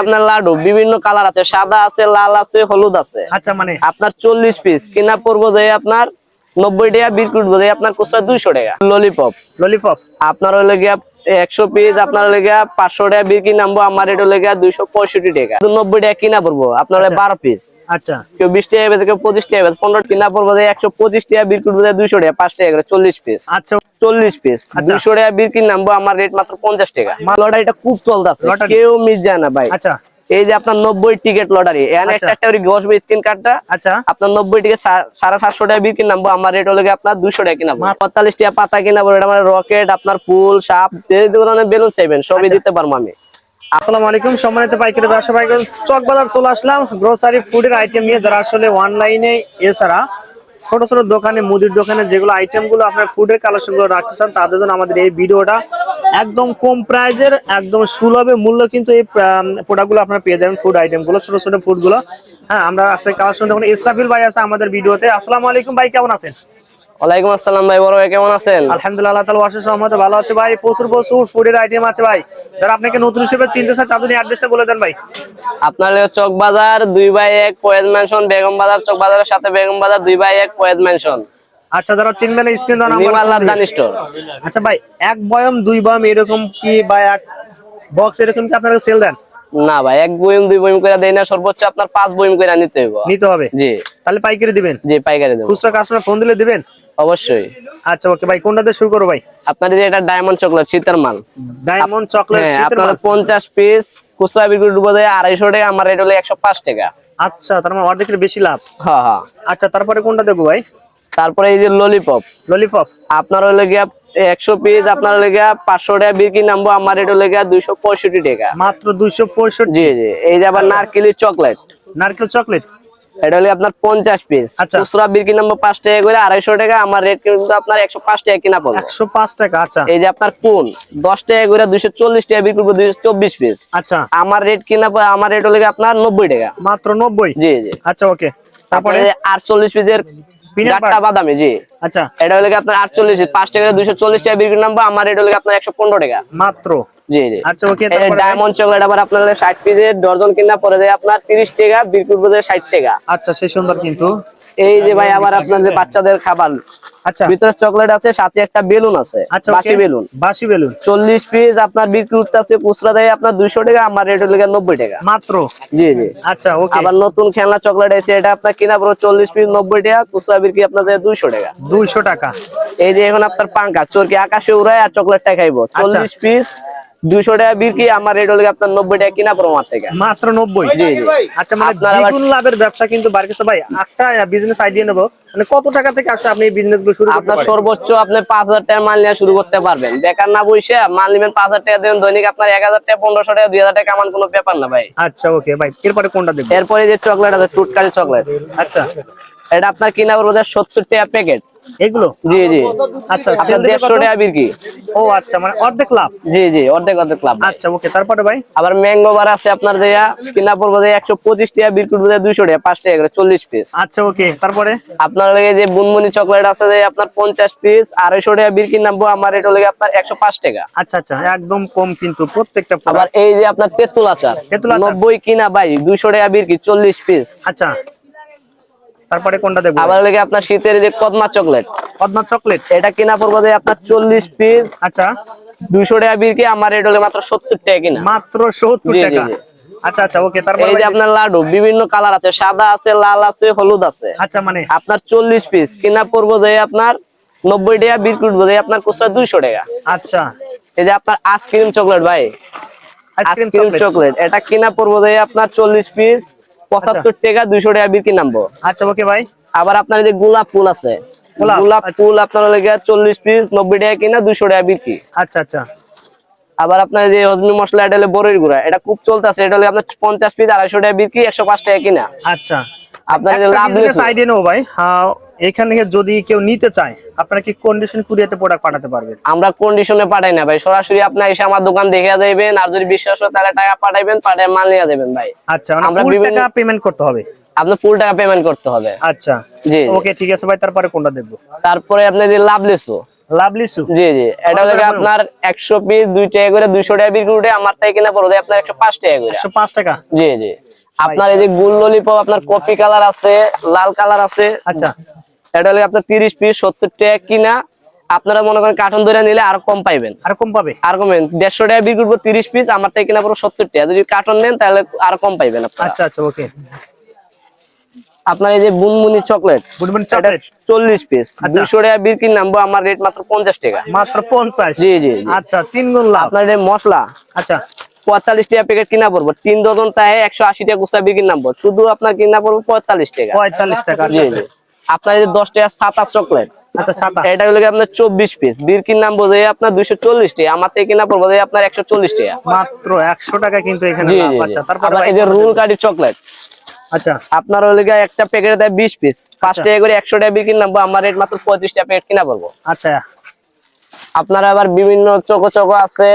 আপনার লাডু বিভিন্ন কালার আছে, সাদা আছে, লাল আছে, হলুদ আছে। আচ্ছা, মানে আপনার 40 পিস কিনা পড়বো যে আপনার 90 টাকা, বিস্কুট বোঝাই আপনার খুচরা 200 টাকা। ললিপপ ললিপপ আপনার হলে গিয়া 100 পিস আপনার হলে গিয়া 500 টাকা বিক্রি নামবো, আমার এটা হলে গিয়া 265 টাকা। 90 টাকা কিনা পড়বো আপনার 12 পিস। আচ্ছা, কেউ 20 টাকা বেচে, কেউ 25 টাকা বেচে। 15 কিনা পড়বো 125 টাকা, বিস্কুট বোঝাই 200 টাকা, 5 টাকা করে 40 পিস। আচ্ছা, 40 পিস 200 টাকা বিক্রি নামবো, আমার রেট মাত্র 50 টাকা। লটারি এটা খুব চলতেছে, কেউ মিস যায় না ভাই। আচ্ছা, এই যে আপনার 90 টিকেট লটারি, এখানে একটা বসবে স্ক্রিন কার্ডটা। আচ্ছা, আপনার 90 টিকেট 750 টাকা বিক্রি নামবো, আমার রেট হলো আপনার 200 টাকা কিনা। 45 টাকা পাতা কিনা পড়ে। এটা মানে রকেট, আপনার ফুল, সাপ, যে ধরনের বেলুন চাইবেন সবই দিতে পারবো আমি। আসসালামু আলাইকুম সম্মানিত পাইকারি ব্যবসা ভাই, চক বাজার চলে আসলাম গ্রোসারি ফুডের আইটেম নিয়ে। যারা আসলে অনলাইনে এছাড়া ছোট ছোট দোকানে, মুদির দোকানে যেগুলো আইটেম গুলো আপনার ফুডের কালেকশন গুলো রাখতে চান, তাদের জন্য আমাদের এই ভিডিওটা একদম কম প্রাইজের, একদম সুলভে মূল্য কিন্তু এই প্রোডাক্ট গুলো আপনারা পেয়ে যাবেন। ফুড আইটেম গুলো, ছোট ছোট ফুড গুলো। হ্যাঁ, আমরা আজকে কালেকশন দেখুন, ইসরাফিল ভাই আছে আমাদের ভিডিওতে। আসসালামু আলাইকুম ভাই, কেমন আছেন? ওয়ালাইকুম আসসালাম ভাই, বড় ভাই কেমন আছেন? আলহামদুলিল্লাহ, আল্লাহ তাআলার অশেষ রহমতে ভালো আছে ভাই। প্রচুর প্রচুর ফুডের আইটেম আছে ভাই। যারা আপনাকে নতুন হিসেবে চিনতে চায় তাদের অ্যাড্রেসটা বলে দেন ভাই। আপনার চক বাজার 2/1 পয়েজ ম্যানশন, বেগম বাজার চক বাজারের সাথে বেগম বাজার 2/1 পয়েজ ম্যানশন। আচ্ছা, যারা চিনবেন স্ক্রিন দাও নাম্বার। নিমালার দান স্টোর। আচ্ছা ভাই, এক বয়ম দুই বয়ম এরকম কি বা এক বক্স এরকম কি আপনারা সেল দেন? না ভাই, এক বয়ম দুই বয়ম করে দেই না, সর্বোচ্চ আপনার 5 বয়ম করে নিতে হবে। জি, তাহলে পাইকারি দিবেন? জি পাইকারি দেব। খুচরা কাস্টমার ফোন দিলে দিবেন? অবশ্যই। আচ্ছা, ওকে ভাই, কোনটা দিয়ে শুরু করব ভাই? আপনার যে এটা ডায়মন্ড চকলেট শীতের মাল। ডায়মন্ড চকলেট শীতের মাল। আপনার 50 পিস খুচরা বিক্রি ডুবো দেয় 250 টাকা, আমার রেট হলো 105 টাকা। আচ্ছা, তার মানে অর্ধেকের বেশি লাভ। হ্যাঁ হ্যাঁ। আচ্ছা, তারপরে কোনটা দেবো ভাই? তারপরে এই যে ললিপপ। ললিপপ আপনার হলো গিয়া 100 পিস আপনার হলো গিয়া 500 টাকা বিক্রি নামবো, আমার রেট হলো গিয়া 265 টাকা। মাত্র 265। জি জি। এই যে আবার নারকেলের চকলেট। নারকেল চকলেট এটা হলো আপনার 50 পিস। আচ্ছা, খুচরা বিক্রি নামবো 5 টাকা করে, 250 টাকা, আমার রেট কিন্তু আপনার 105 টাকা কিনা পড়বে। 105 টাকা। আচ্ছা, এই যে আপনার কোন 10 টাকা করে 240 টাকা বিক্রি করবো, 224 পিস। আচ্ছা, আমার রেট কিনা পড়ে, আমার রেট হলো আপনার 90 টাকা। মাত্র 90। জি জি। আচ্ছা, ওকে। তারপরে 48 পিসের গাট্টা বাদামি। জি। আচ্ছা, এটা হলো আপনার 48 5 টাকা 240 টাকা বিক্রি নামবো, আমার রেট হলো আপনার 115 টাকা মাত্র। জি জি। আচ্ছা, ওকে। এই ডায়মন্ড চকলেট আবার আপনার 60 পিসের ডজন কিনা পড়ে যায় আপনার 30 টাকা, বিক্রি করবে 60 টাকা। আচ্ছা, সেই সুন্দর কিন্তু। এই যে ভাই আবার আপনার যে বাচ্চাদের খাবার, আচ্ছা, ভিতরে চকলেট আছে, সাথে একটা বেলুন আছে। আচ্ছা, বাসি বেলুন। বাসি বেলুন 40 পিস আপনার বিক্রি করতেছে খুচরা দেয় আপনার 200 টাকা, আমার রেট হলো 90 টাকা মাত্র। জি জি। আচ্ছা, ওকে। আবার নতুন খেলনা চকলেট আছে, এটা আপনার কিনা পুরো 40 পিস 90 টাকা, খুচরা বিক্রি আপনাদের 200 টাকা। 200 টাকা। এই যে এখন আপনার পাঙ্কা চোরকি আকাশে উড়ায় আর চকলেটটা খাইবো, 40 পিস 200 টাকা বিক্রি, আমার রেট হলো আপনার 90 টাকা কিনা পুরো মার থেকে মাত্র 90। জি জি। আচ্ছা, মানে দ্বিগুণ লাভের ব্যবসা কিন্তু বাড়িতে ভাই। একটা বিজনেস আইডিয়া নেব, মানে কত টাকা থেকে আসলে আপনি এই বিজনেস গুলো শুরু করতে আপনার পারেন? সর্বোচ্চ আপনি 5000 টাকা মাল নিয়ে শুরু করতে পারবেন। বেকার না বসে মাল নেবেন, 5000 টাকা দেবেন, দৈনিক আপনার 1000 টাকা 1500 টাকা 2000 টাকা কামান কোনো ব্যাপার না ভাই। আচ্ছা, ওকে ভাই, এরপরে কোনটা দেব? এরপরে যে চকলেট আছে টুটকারি চকলেট। আচ্ছা, এটা আপনার কিনা পড়বে 70 টাকা প্যাকেট এগুলো। জি জি। আচ্ছা, আপনার 150 টাকা বিক্রি। ও আচ্ছা, মানে অর্ধেক লাভ। জি জি, অর্ধেক অর্ধেক লাভ। আচ্ছা, ওকে। তারপরে ভাই আবার ম্যাঙ্গো বার আছে আপনার দেয়া কিনা পড়বে 125 টাকা, বিক্রি করবে 200 টাকা, 5 টাকা করে 40 পিস। আচ্ছা, ওকে। তারপরে আপনার লাগে যে বুনমুনি চকলেট আছে যে আপনার 50 পিস 250 টাকা বিক্রি নামবো, আমার রেট হলো আপনার 105 টাকা। আচ্ছা, আচ্ছা, একদম কম কিন্তু প্রত্যেকটা। আবার এই যে আপনার তেঁতুল আচার 90 কিনা ভাই 200 টাকা বিক্রি 40 পিস। আচ্ছা, তারপরে কোনটা দেব? আবার লাগে আপনার শীতের যে কদমা চকলেট। পদ্মা চকলেট এটা কিনা পড়বে আপনার 40 পিস। আচ্ছা, 200 টাকা বিক্রি, আমার রেট হলো মাত্র 70 টাকা কিনা। মাত্র 70 জি, টাকা। জি, জি। আচ্ছা, আচ্ছা, ওকে। তারপরে এই যে আপনার লাডু বিভিন্ন কালার আছে, সাদা আছে, লাল আছে, হলুদ আছে। আচ্ছা, মানে আপনার 40 পিস কিনা পড়বে আপনার 90 টাকা, বিস্কুট বোঝে আপনার খুচরা 200 টাকা। আচ্ছা, এই যে আপনার আইসক্রিম চকলেট ভাই, আইসক্রিম চকলেট এটা কিনা পড়বে আপনার 40 পিস 75 টাকা, 200 টাকা বিক্রি নামবো। আচ্ছা, ওকে ভাই। আবার আপনার এই যে গোলাপ ফুল আছে, গোলাপ ফুল আপনার লাগে 40 পিস 90 টাকা কিনা, 200 টাকা বিক্রি। আচ্ছা, আচ্ছা। আবার আপনার যে হজমি মশলা, এটা হলো বড়ির গুঁড়া, এটা খুব চলতেছে, এটা হলো আপনার 50 পিস 250 টাকা বিক্রি, 105 টাকা কিনা। আচ্ছা, আপনার বিজনেস আইডিয়া নেবো ভাই। এখান থেকে যদি কেউ নিতে চায়, আপনারা কি কন্ডিশন কুরিয়াতে প্রোডাক্ট পাঠাতে পারবেন? আমরা কন্ডিশনে পাঠাই না ভাই, সরাসরি আপনি এসে আমার দোকান দেখে যাবেন, আর যদি বিশ্বাস হয় তাহলে টাকা পাঠাইবেন, পাঠিয়ে মাল নিয়ে যাবেন ভাই। আচ্ছা, আমরা ফুল টাকা পেমেন্ট করতে হবে? আপনি ফুল টাকা পেমেন্ট করতে হবে। আচ্ছা, জি, ওকে, ঠিক আছে ভাই। তারপরে কোনটা দেব? তারপরে আপনি যে লাভলেসো লাভলি সু। জি জি, এটা হলো আপনার 100 পিস 2 টাকা করে 200 টাকা বিক্রি করে, আমার তাই কিনা পড়বে আপনার 105 টাকা করে। 105 টাকা। জি জি। আপনার এই যে গুল ললিপপ আপনার কফি কালার আছে, লাল কালার আছে। আচ্ছা, এটা হলো আপনার 30 পিস 70 টাকা কিনা, আপনারা মনে করেন কার্টন ধরে নিলে আর কম পাইবেন। আর কম পাবে? আর কম 150 টাকা বিক্রি করবো 30 পিস, আমার তাই কিনা পুরো 70 টাকা। যদি কার্টন নেন তাহলে আর কম পাইবেন আপনারা। আচ্ছা আচ্ছা, ওকে। আপনার এই যে বুনমুনি চকলেট, বুনমুনি চকলেট 40 পিস 200 টাকা বিক্রি নামবো, আমার রেট মাত্র 50 টাকা। মাত্র 50? জি জি। আচ্ছা, 3 গুণ লাভ। আপনার এই মশলা, আচ্ছা, 45 টাকা প্যাকেট কিনা পড়বো, 3 ডজন তাই 180 টাকা গুছা বিক্রি নামবো, শুধু আপনার কিনা পড়বো 45 টাকা। 45 টাকা। জি জি। আপনার এই যে 10 টাকা সাতা চকলেট, আচ্ছা, 7। এটা হলো আপনার 24 পিস বিক্রি নামবো যে আপনার 240 টাকা, আমার থেকে কিনা পড়বো যে আপনার 140 টাকা। মাত্র 100 টাকা কিন্তু এখানে জি লাভ। জি। আচ্ছা, তারপর আবার এই যে রুল কাঠি চকলেট, আচ্ছা আপনার হলো একটা প্যাকেটে দেয় 20 পিস, 5 টাকা করে 100 টাকা বিক্রি নামবো, আমার রেট মাত্র 35 টাকা প্যাকেট কিনা পড়বো। আচ্ছা। আপনারা আবার বিভিন্ন চকো চকো আছে,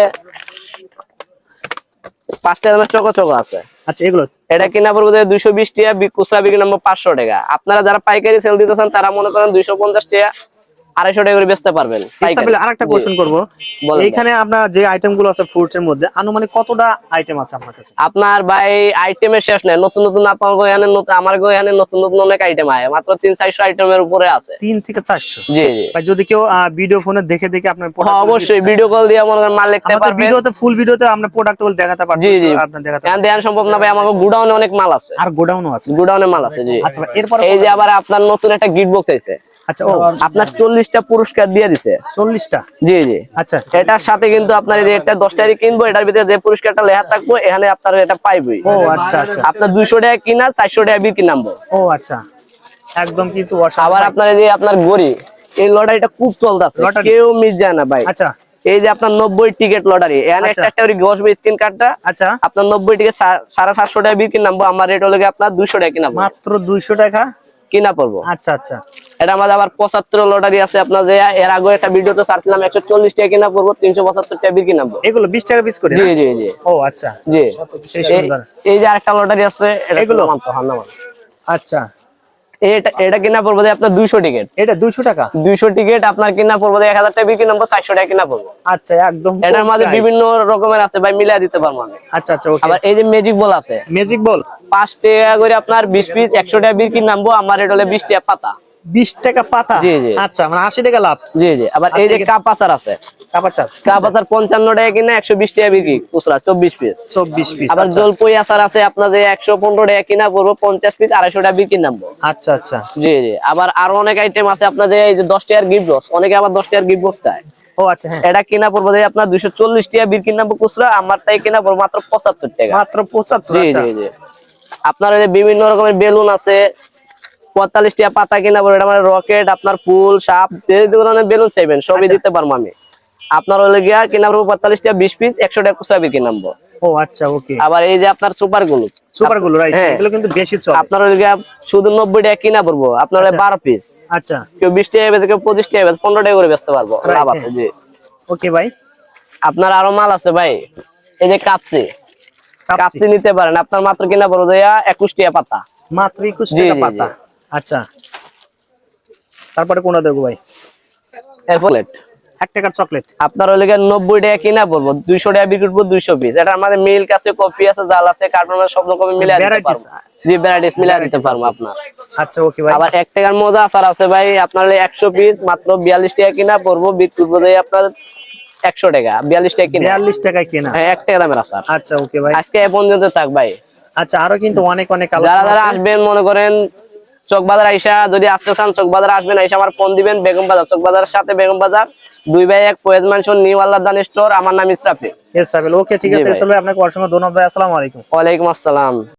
5 টাকা দামের চকো চকো আছে। আচ্ছা, এগুলো এটা কিনা পড়বো 220 টাকা, খুচরা বিক্রি নামবো 500 টাকা। আপনারা যারা পাইকারি সেল দিতেছেন তারা মনে করেন 250 টাকা 250 টাকা করে বেচতে পারবেন। আরেকটা কোশ্চেন করব, এইখানে আপনার যে আইটেম গুলো আছে ফ্রুটস এর মধ্যে আনুমানিক কতটা আইটেম আছে আপনার কাছে? আপনার ভাই আইটেমের শেষ নাই, নতুন নতুন আপনার এখানে আমার এখানে নতুন নতুন অনেক আইটেম আয়, মাত্র 300-400 আইটেমের উপরে আছে। 3 থেকে 400? জি জি। ভাই যদি কেউ ভিডিও ফোনে দেখে দেখে আপনার প্রোডাক্ট, অবশ্যই ভিডিও কল দিয়ে মনে করেন মাল দেখতে পারবেন। ভিডিওতে ফুল ভিডিওতে আপনার প্রোডাক্ট গুলো দেখাতে পারবেন। জি জি। আপনার দেখাতে এখন দেখানো সম্ভব না ভাই, আমাদের গোডাউনে অনেক মাল আছে। আর গোডাউনও আছে? গোডাউনে মাল আছে। জি। আচ্ছা, এরপর এই যে আবার আপনার নতুন একটা গিফট বক্স আইছে। আচ্ছা, ও আপনার 40টা পুরস্কার দিয়ে দিছে। 40টা? জি জি। আচ্ছা, এটার সাথে কিন্তু আপনার এই যে একটা 10 টাকা কিনবো, এটার ভিতরে যে পুরস্কারটা লেখা থাকবো এখানে আপনার এটা পাইবই। ও আচ্ছা আচ্ছা। আপনার 200 টাকা কিনা 400 টাকা বিক্রি নামবো। ও আচ্ছা, একদম কিন্তু আবার আপনার এই যে আপনার গড়ি, এই লটারিটা খুব চলতেছে, কেউ মিস যায় না ভাই। আচ্ছা, এই যে আপনার 90 টিকিট লটারি, এখানে একটা একটা করে বসবে স্ক্রিন কার্ডটা। আচ্ছা, আপনার 90 টিকিট 750 টাকা বিক্রি নামবো, আমার রেট হলো আপনার 200 টাকা কিনা মাত্র 200 টাকা কিনা পড়বো। আচ্ছা আচ্ছা। এটা আমাদের আবার 75 লটারি আছে আপনার, যে এর আগে একটা ভিডিওতে ছাড়ছিলাম 140 টাকা কিনা পড়বো, 375 টাকা বিক্রি নামবো। এগুলো 20 টাকা পিস করে? জি জি জি। ও আচ্ছা, জি। সেই সুন্দর। এই যে আরেকটা লটারি আছে, এগুলো আচ্ছা, এটা কিনা পড়বো আপনার 200 টিকিট। এটা 200 টাকা? 200 টিকিট আপনার কিনা পড়বো 1000 টাকা বিক্রি নামবো, 400 টাকা কিনা পড়বো। আচ্ছা, একদম। এটার মাঝে বিভিন্ন রকমের আছে ভাই, মিলাই দিতে পারবো আমি। আচ্ছা আচ্ছা, ওকে। আবার এই যে ম্যাজিক বল আছে, ম্যাজিক বল 5 টাকা করে আপনার 20 পিস 100 টাকা বিক্রি নামবো, আমার রেট হলো 20 টাকা পাতা। 20 টাকা পাতা? জি জি। আচ্ছা, মানে 80 টাকা লাভ। জি জি। আবার এই যে কাপ আচার আছে, কাপ আচার 55 টাকা কিনা 120 টাকা বিক্রি, খুচরা 24 পিস। 24 পিস। আবার জলপই আচার আছে আপনার, যে 115 টাকা কিনা পড়বো, 50 পিস 250 টাকা বিক্রি নামবো। আচ্ছা আচ্ছা। জি জি। আবার আরো অনেক আইটেম আছে আপনার, যে এই যে 10 টাকার গিফট বক্স, অনেকে আবার 10 টাকার গিফট বক্স চায়। ও আচ্ছা, হ্যাঁ। এটা কিনা পড়বো আপনার 240 টাকা বিক্রি নামবো খুচরা, আমার তাই কিনা পড়বো মাত্র 75 টাকা। মাত্র 75? জি জি জি। আপনার এই যে বিভিন্ন রকমের বেলুন আছে, 45 টাকা পাতা কিনা পড়বো, এটা মানে রকেট, আপনার ফুল, সাপ, যে ধরনের বেলুন চাইবেন সবই দিতে পারবো আমি। আপনার হলে গিয়া কিনা পড়বো 45 টাকা 20 পিস 100 টাকা খুচরা বিক্রি নামবো। ও আচ্ছা, ওকে। আবার এই যে আপনার সুপার গুলো, রাইট, এগুলো কিন্তু বেশি চলে। আপনার হলে গিয়া শুধু 90 টাকা কিনা পড়বো, আপনার হলে 12 পিস। আচ্ছা, কেউ 20 টাকা বেচে, কেউ 25 টাকা বেচে, 15 টাকা করে বেচতে পারবো, লাভ আছে। জি। ওকে ভাই। আপনার আরো মাল আছে ভাই, এই যে কাপসি নিতে পারেন, আপনার মাত্র কিনা পড়বো 21 টাকা পাতা। মাত্র 21 টাকা পাতা? আচ্ছা, তারপরে কোনটা দেবো ভাই? এরপর 1 টাকার চকলেট আপনার হলে 90 টাকা কিনা পড়বো, 200 টাকা বিক্রি করবো 200 পিস। এটা আমাদের মিল্ক আছে, কফি আছে, জাল আছে, কার্টুন আছে, সব রকমের মিলাই দিতে পারবো। জি, ভ্যারাইটিস মিলাই দিতে পারবো আপনার। আচ্ছা, ওকে ভাই। আবার 1 টাকার মজা আচার আছে ভাই, আপনার 100 পিস মাত্র 42 টাকা কিনা পড়বো, বিক্রি করবো আপনার 100 টাকা। 42 টাকা কিনা, 42 টাকায় কেনা? হ্যাঁ, 1 টাকা দামের আচার। আচ্ছা, ওকে ভাই। আজকে এ পর্যন্ত থাক ভাই। আচ্ছা, আরো কিন্তু অনেক অনেক যারা আসবেন মনে করেন চক বাজার আইসা, যদি আসতে চান চক বাজার আসবেন, আইসা আমার ফোন দিবেন। বেগম বাজার, চক বাজারের সাথে Begum Bazar, 2 by 1 Faiz mansion, new Allahdan store. আমার নাম ইসরাফিল। ওকে, ঠিক আছে। আপনাকে অসংখ্য ধন্যবাদ ভাই। আসসালামু আলাইকুম। ওয়ালাইকুম আসসালাম।